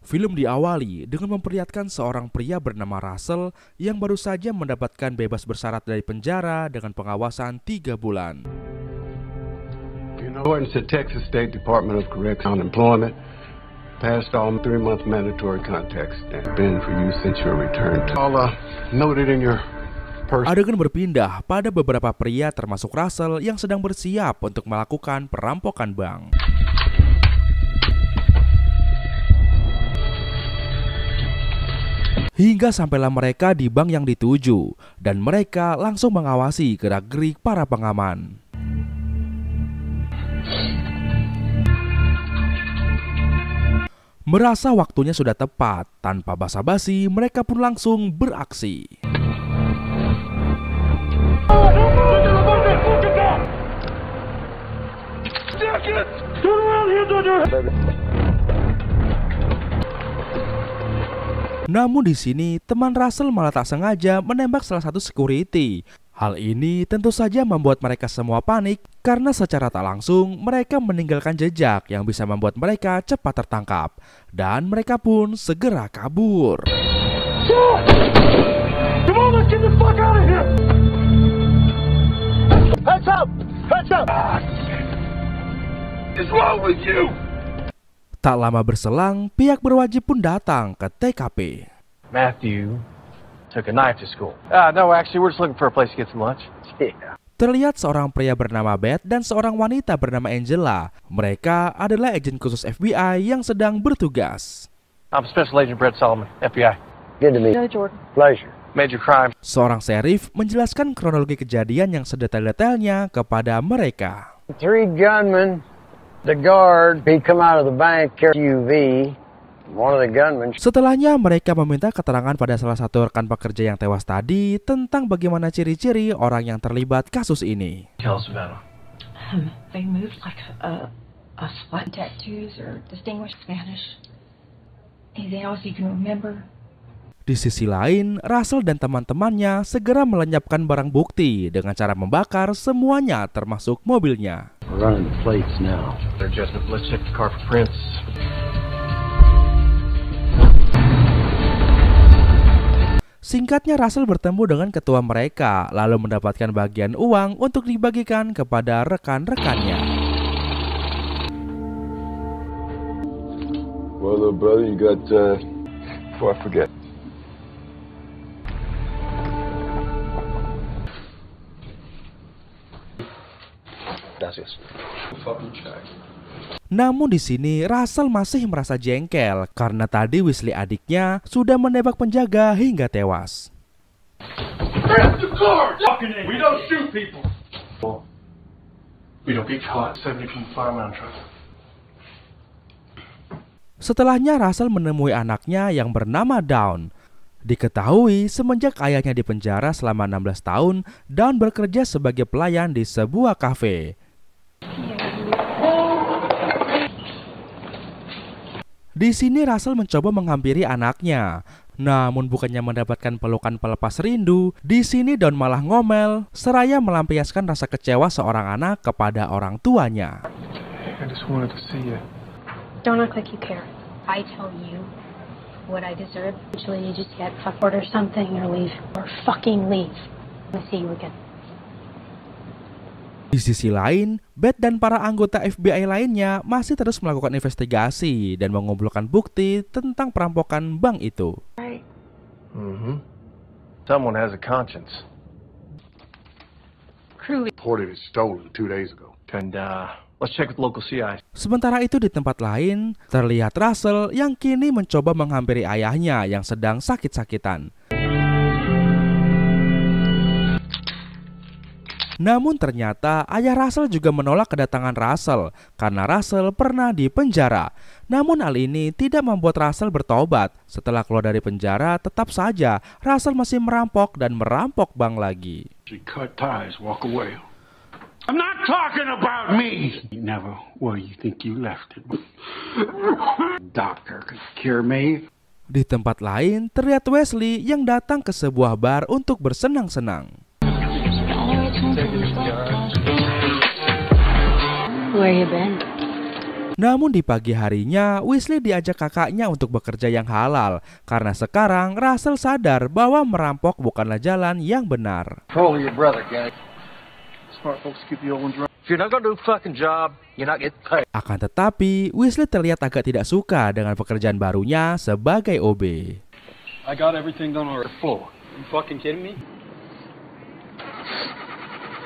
Film diawali dengan memperlihatkan seorang pria bernama Russell yang baru saja mendapatkan bebas bersyarat dari penjara dengan pengawasan 3 bulan. According to Texas State Department of Corrections and Employment, passed all 3-month mandatory contacts and been for you since your return. All noted in your person. Adegan berpindah pada beberapa pria termasuk Russell yang sedang bersiap untuk melakukan perampokan bank. Hingga sampailah mereka di bank yang dituju, dan mereka langsung mengawasi gerak-gerik para pengaman. Merasa waktunya sudah tepat, tanpa basa-basi mereka pun langsung beraksi. Namun di sini teman Russell malah tak sengaja menembak salah satu security. Hal ini tentu saja membuat mereka semua panik karena secara tak langsung mereka meninggalkan jejak yang bisa membuat mereka cepat tertangkap. Dan mereka pun segera kabur. Tak lama berselang, pihak berwajib pun datang ke TKP. Matthew took a knife to school. No, actually, we're just looking for a place to get some lunch. Yeah. Terlihat seorang pria bernama Beth dan seorang wanita bernama Angela. Mereka adalah agen khusus FBI yang sedang bertugas. I'm Special Agent Brett Solomon, FBI. Good to meet you. Jordan. Pleasure. Major crime. Seorang sheriff menjelaskan kronologi kejadian yang sedetail-detailnya kepada mereka. 3 gunmen, the guard, he come out of the bank SUV. One of the gunmen. Setelahnya mereka meminta keterangan pada salah satu rekan pekerja yang tewas tadi tentang bagaimana ciri-ciri orang yang terlibat kasus ini. Tell us about them. They moved like a spot tattoos or distinguished Spanish. Anything else you can remember? Di sisi lain, Russell dan teman-temannya segera melenyapkan barang bukti dengan cara membakar semuanya termasuk mobilnya. We're running the plates now. They're just let's check the car for prints. Singkatnya, Russell bertemu dengan ketua mereka, lalu mendapatkan bagian uang untuk dibagikan kepada rekan-rekannya. Well, brother, you got, before I forget. Namun di sini Russell masih merasa jengkel karena tadi Wesley adiknya sudah menembak penjaga hingga tewas. Setelahnya Russell menemui anaknya yang bernama Dawn. Diketahui semenjak ayahnya dipenjara selama 16 tahun, Dawn bekerja sebagai pelayan di sebuah kafe. Di sini Russell mencoba menghampiri anaknya, namun bukannya mendapatkan pelukan pelepas rindu, di sini Dawn malah ngomel, seraya melampiaskan rasa kecewa seorang anak kepada orang tuanya. I just wanted to see you. Don't act like you care. I tell you what I deserve. Usually you just get fuck order something or leave. Or fucking leave. I'll see you again. Di sisi lain, Beth dan para anggota FBI lainnya masih terus melakukan investigasi dan mengumpulkan bukti tentang perampokan bank itu. Someone has a conscience. Crew. Reported it stolen 2 days ago. And let's check with local CI. Sementara itu di tempat lain, terlihat Russell yang kini mencoba menghampiri ayahnya yang sedang sakit-sakitan. Namun ternyata ayah Russell juga menolak kedatangan Russell karena Russell pernah di penjara. Namun hal ini tidak membuat Russell bertobat. Setelah keluar dari penjara, tetap saja Russell masih merampok dan merampok bank lagi. Cut ties, walk away. I'm not talking about me. Never where you think you left it. Doctor could cure me. Di tempat lain, terlihat Wesley yang datang ke sebuah bar untuk bersenang-senang. Where you been? Namun di pagi harinya, Wesley diajak kakaknya untuk bekerja yang halal karena sekarang Russell sadar bahwa merampok bukanlah jalan yang benar. Follow your brother, gang. Smart folks keep the old one dry. If you're not gonna do a fucking job, you're not getting paid. Akan tetapi, Wesley terlihat agak tidak suka dengan pekerjaan barunya sebagai OB. I got everything done already. Full. You fucking kidding me?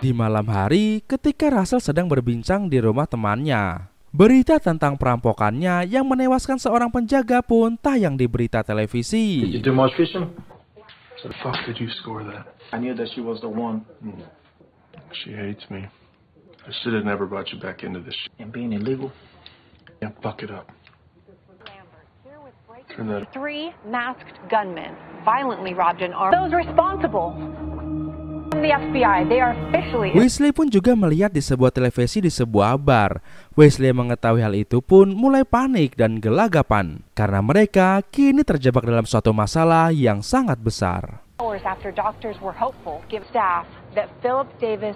Di malam hari, ketika Russell sedang berbincang di rumah temannya, berita tentang perampokannya yang menewaskan seorang penjaga pun tayang di berita televisi. You do much fishing? So the fuck did you score that? I knew that she was the one. She hates me. I should have never brought you back into this shit. And being illegal? Yeah, fuck it up. Turn that. 3 masked gunmen violently robbed an arm. Those responsible. The FBI, they are officially... Wesley pun juga melihat di sebuah televisi di sebuah bar. Wesley mengetahui hal itu pun mulai panik dan gelagapan karena mereka kini terjebak dalam suatu masalah yang sangat besar. Hours after doctors were hopeful, give staff that Philip Davis...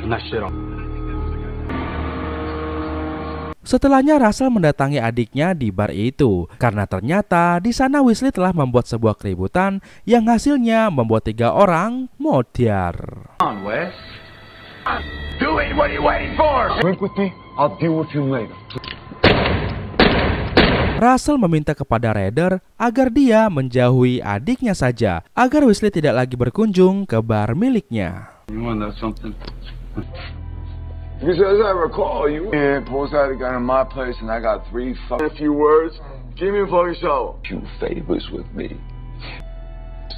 Turn that shit on. Setelahnya Russell mendatangi adiknya di bar itu karena ternyata di sana Wesley telah membuat sebuah keributan yang hasilnya membuat 3 orang modiar. Come on, Wes. Do it. What are you waiting for? Drink with me, I'll deal with you later. Russell meminta kepada Ryder agar dia menjauhi adiknya saja agar Wesley tidak lagi berkunjung ke bar miliknya. You want that something? Because as I recall, you pulls out a gun in my place and I got 3 fucking few words. Give me a fucking show. Few favors with me.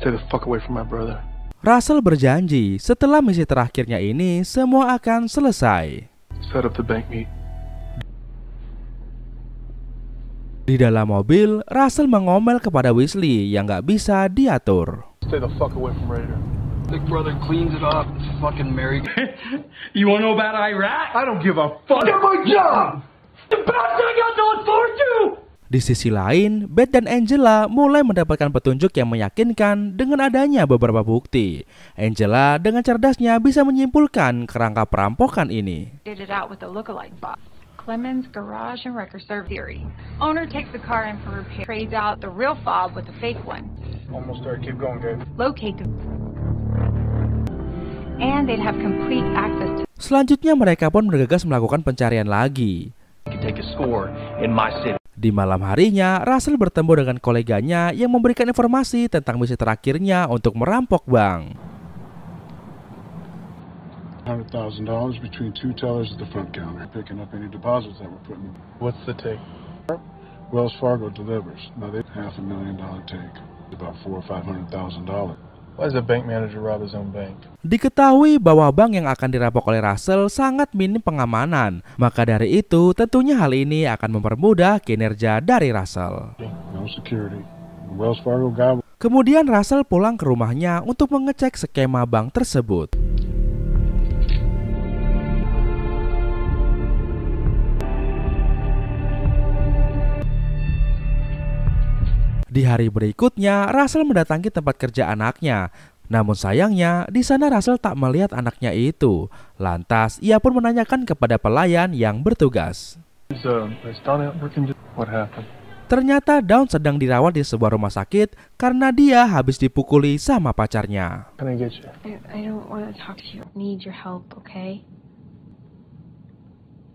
Stay the fuck away from my brother. Russell berjanji setelah misi terakhirnya ini semua akan selesai. Set up the bank meet. Di dalam mobil, Russell mengomel kepada Wesley yang gak bisa diatur. Stay the fuck away from Raider. Big brother cleans it up. Fucking married. You wanna know about Iraq? I don't give a fuck. Get my job! The best thing I got to look forward to! Di sisi lain, Beth dan Angela mulai mendapatkan petunjuk yang meyakinkan dengan adanya beberapa bukti. Angela dengan cerdasnya bisa menyimpulkan kerangka perampokan ini. Did it out with a lookalike bot. Clemens Garage and Wrecker Serve theory. Owner takes the car in for repair, trades out the real fob with the fake one. Almost there. Keep going, Gabe. Locate the... And they'd have complete access to... Selanjutnya mereka pun bergegas melakukan pencarian lagi. You can take a score in my city. Di malam harinya, Russell bertemu dengan koleganya yang memberikan informasi tentang misi terakhirnya untuk merampok bank. $100,000 between 2 tellers at the front counter, picking up any deposits that we're putting. What's the take? Wells Fargo delivers. Now they $500,000 take. About $400,000 or $500,000. Why does a bank manager rob his own bank? Diketahui bahwa bank yang akan dirampok oleh Russell sangat minim pengamanan. Maka dari itu, tentunya hal ini akan mempermudah kinerja dari Russell. No security. Wells Fargo guy. Kemudian Russell pulang ke rumahnya untuk mengecek skema bank tersebut. Di hari berikutnya, Russell mendatangi tempat kerja anaknya. Namun sayangnya, di sana Russell tak melihat anaknya itu. Lantas, ia pun menanyakan kepada pelayan yang bertugas. Is Don out working? What happened? Ternyata Dawn sedang dirawat di sebuah rumah sakit karena dia habis dipukuli sama pacarnya. Can I get you? I don't want to talk to you. I need your help, okay?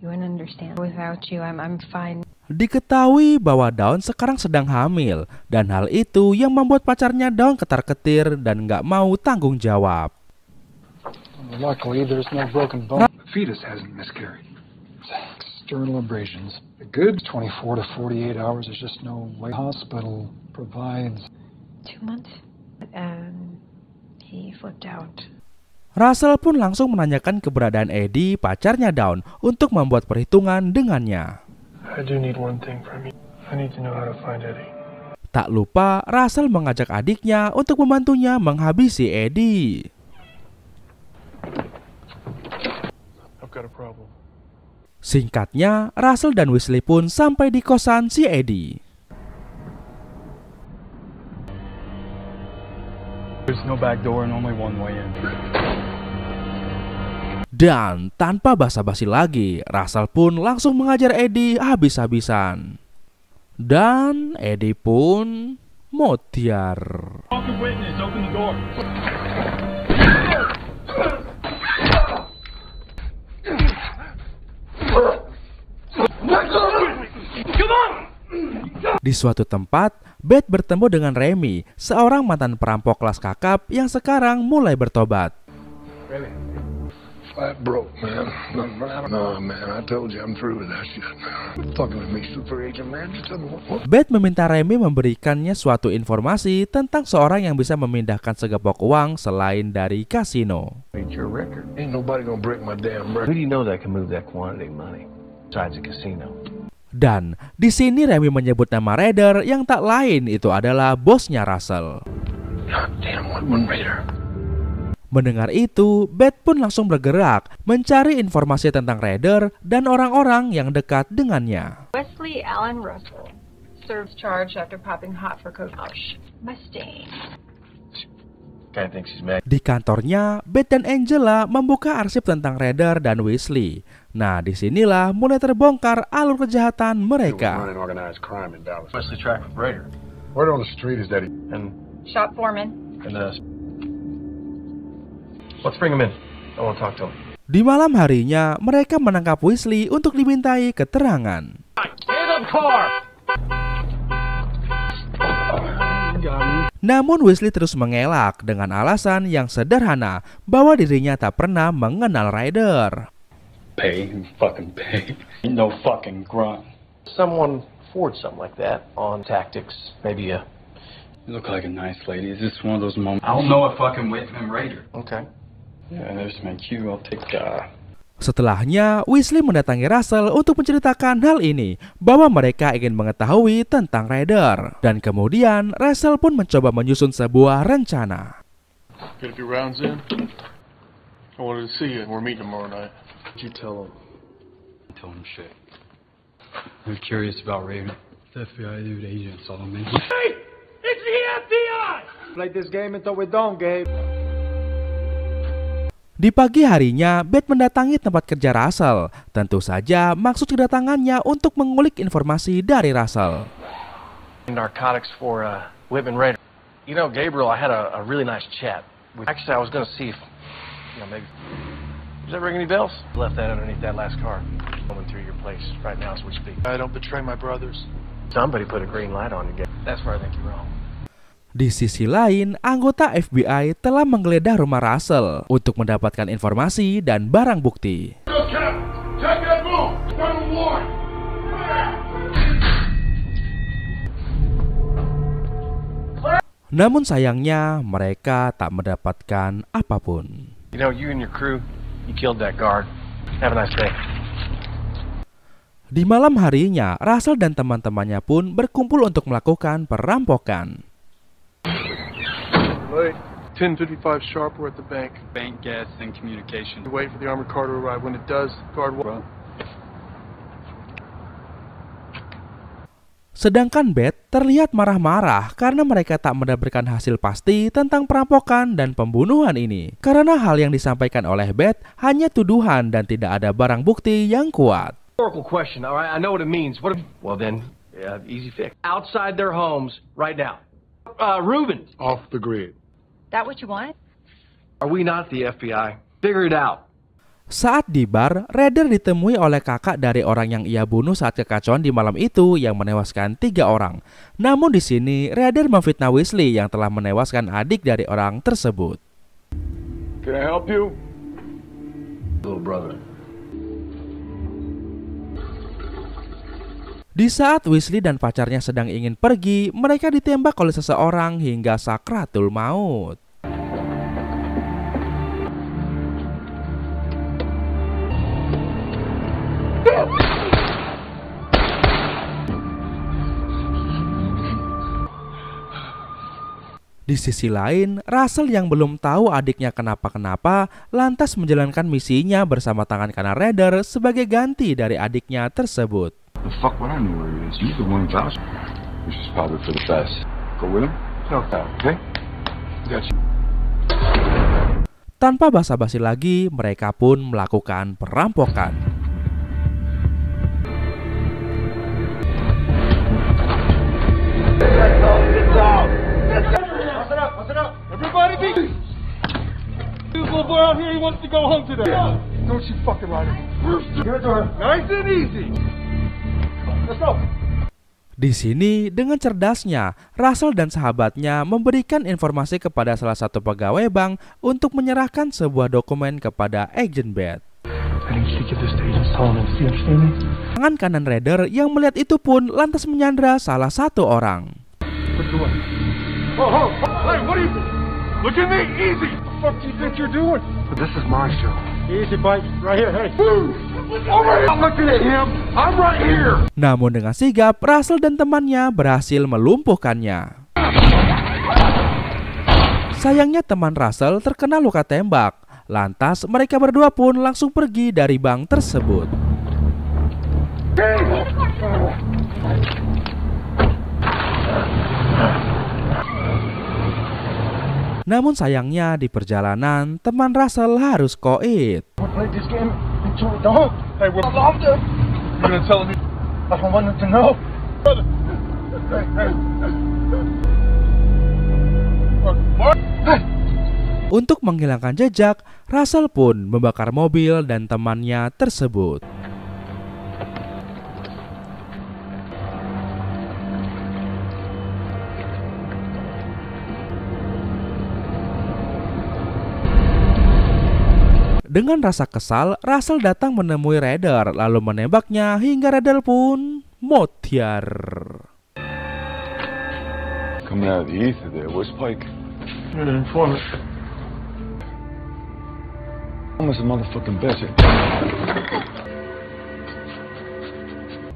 You wouldn't understand. Without you, I'm fine. Diketahui bahwa Dawn sekarang sedang hamil dan hal itu yang membuat pacarnya Dawn ketar-ketir dan nggak mau tanggung jawab. Luckily, there's no broken bone. The fetus hasn't miscarried. External abrasions. The good 24 to 48 hours. There's just no way. Hospital provides. 2 months. He flipped out. Russell pun langsung menanyakan keberadaan Eddie, pacarnya Dawn, untuk membuat perhitungan dengannya. I do need one thing from you. I need to know how to find Eddie. Tak lupa, Russell mengajak adiknya untuk membantunya menghabisi Eddie. I've got a problem. Singkatnya, Russell dan Wesley pun sampai di kosan si Eddie. Di Dan tanpa basa-basi lagi, Russell pun langsung mengajar Eddie habis-habisan. Dan Eddie pun motiar. Di suatu tempat, Beth bertemu dengan Remy, seorang mantan perampok kelas kakap yang sekarang mulai bertobat. Flat broke, man. No, man, I told you I'm through with that shit. Fucking with me, super agent, man. Just tell me what. Beth meminta Remy memberikannya suatu informasi tentang seorang yang bisa memindahkan segepok uang selain dari kasino. Ain't your record. Ain't nobody gonna break my damn record. Who do you know that can move that quantity of money besides a casino? Dan di sini Remy menyebut nama Raider yang tak lain itu adalah bosnya Russell. God damn, one Raider. Mendengar itu, Beth pun langsung bergerak mencari informasi tentang Raider dan orang-orang yang dekat dengannya. Wesley Allen Russell serves charge after popping hot for Coach Mustang. Guy thinks he's mad. Di kantornya, Beth dan Angela membuka arsip tentang Raider dan Wesley. Nah, disinilah mulai terbongkar alur kejahatan mereka. Running organized crime in Dallas. Wesley tracked with Raider. Word on the street is that he... And Shop foreman. let's bring him in. I want to talk to him. Di malam harinya, mereka menangkap Wesley untuk dimintai keterangan. Namun Wesley terus mengelak dengan alasan yang sederhana bahwa dirinya tak pernah mengenal Raider. Pay, fucking pay. Ain't no fucking grunt. Someone forged something like that on tactics. Maybe a... You look like a nice lady. Is this one of those moments? I don't know a fucking Whitman Raider. Okay. Yeah, there's my cue. I'll take Setelahnya, Wesley mendatangi Russell untuk menceritakan hal ini, bahwa mereka ingin mengetahui tentang Raider. Dan kemudian, Russell pun mencoba menyusun sebuah rencana. Get a few rounds in. I wanted to see you. We're meeting tomorrow night. What'd you tell him? I told him shit. They're curious about Raider. The FBI dude, agents, all me. Hey! It's the FBI! Play this game until we don't, Gabe. Di pagi harinya, Beth mendatangi tempat kerja Russell. Tentu saja maksud kedatangannya untuk mengulik informasi dari Russell. Narcotics for Whitman Raider. You know, Gabriel, I had a really nice chat. Actually, I was going to see if, maybe... Does that ring any bells? Left that underneath that last car. Coming through your place right now as we speak. I don't betray my brothers. Somebody put a green light on you, Gabe. That's where I think you're wrong. Di sisi lain, anggota FBI telah menggeledah rumah Russell untuk mendapatkan informasi dan barang bukti. Namun sayangnya, mereka tak mendapatkan apapun. You know, you and your crew, you killed that guard. Have a nice day. Di malam harinya, Russell dan teman-temannya pun berkumpul untuk melakukan perampokan. 10:55 sharp, we're at the bank. Bank, gas, and communication. Wait for the armored car to arrive. When it does, guard one. Sedangkan Beth terlihat marah-marah karena mereka tak mendapatkan hasil pasti tentang perampokan dan pembunuhan ini. Karena hal yang disampaikan oleh Beth hanya tuduhan dan tidak ada barang bukti yang kuat. Rhetorical question, all right? I know what it means. Well then, easy fix. Outside their homes right now. Reuben. Off the grid. That what you want? Are we not the FBI? Figure it out. Saat di bar, Raider ditemui oleh kakak dari orang yang ia bunuh saat kekacauan di malam itu yang menewaskan 3 orang. Namun di sini, Raider memfitnah Wesley yang telah menewaskan adik dari orang tersebut. Can I help you? Little brother. Di saat Wesley dan pacarnya sedang ingin pergi, mereka ditembak oleh seseorang hingga sakratul maut. Di sisi lain, Russell yang belum tahu adiknya kenapa-kenapa lantas menjalankan misinya bersama tangan kanan Raider sebagai ganti dari adiknya tersebut. The fuck would I know where he is? He's the one vouch. This is probably for the best. Go with him? Okay. Got you. Tanpa basa-basi lagi, mereka pun melakukan perampokan. Di sini, dengan cerdasnya, Russell dan sahabatnya memberikan informasi kepada salah satu pegawai bank untuk menyerahkan sebuah dokumen kepada Agent Beth. Tangan kanan Raider yang melihat itu pun lantas menyandra salah satu orang. Look at me, easy. What the fuck do you think you're doing? This is my show. Easy, bite. Right here, hey. I'm looking at him. I'm right here. Namun dengan sigap, Russell dan temannya berhasil melumpuhkannya. Sayangnya teman Russell terkena luka tembak. Lantas mereka berdua pun langsung pergi dari bank tersebut. Namun sayangnya di perjalanan teman Russell harus koit. Untuk menghilangkan jejak, Russell pun membakar mobil dan temannya tersebut. Dengan rasa kesal, Russell datang menemui Raider lalu menembaknya hingga Raider pun mutiar. Coming out of the ether there, where's Pike? You're an informant. Almost a motherfucking bitch.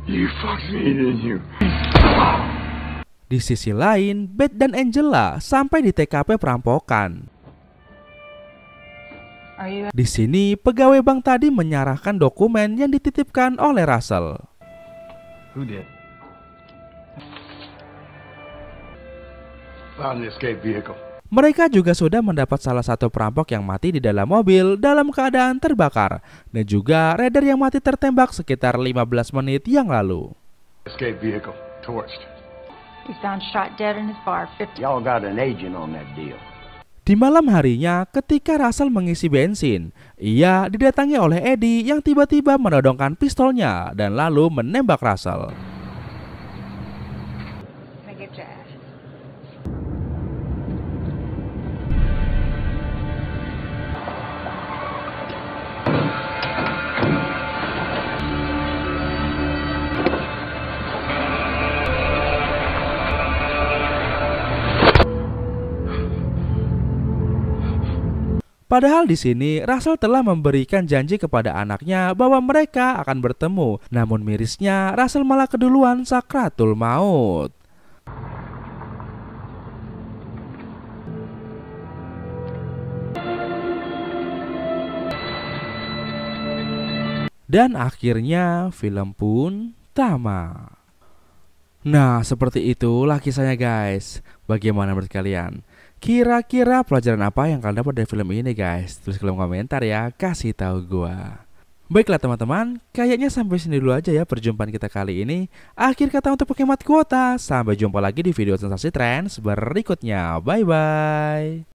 You fucked me, didn't you? Di sisi lain, Beth dan Angela sampai di TKP perampokan. Di sini, pegawai bank tadi menyerahkan dokumen yang dititipkan oleh Russell. Who did? Found the escape vehicle. Mereka juga sudah mendapat salah satu perampok yang mati di dalam mobil dalam keadaan terbakar, dan juga Raider yang mati tertembak sekitar 15 menit yang lalu. Escape vehicle torched. He found shot dead in his bar. Y'all got an agent on that deal. Di malam harinya, ketika Russell mengisi bensin, ia didatangi oleh Eddie yang tiba-tiba menodongkan pistolnya dan lalu menembak Russell. Padahal di sini Russell telah memberikan janji kepada anaknya bahwa mereka akan bertemu. Namun mirisnya Russell malah keduluan sakratul maut. Dan akhirnya film pun tamat. Nah, seperti itulah kisahnya guys. Bagaimana menurut kalian? Kira-kira pelajaran apa yang kalian dapat dari film ini guys? Tulis kolom komentar ya, kasih tahu gua. Baiklah teman-teman, kayaknya sampai sini dulu aja ya perjumpaan kita kali ini. Akhir kata untuk penghemat kuota, sampai jumpa lagi di video sensasi trends berikutnya. Bye bye.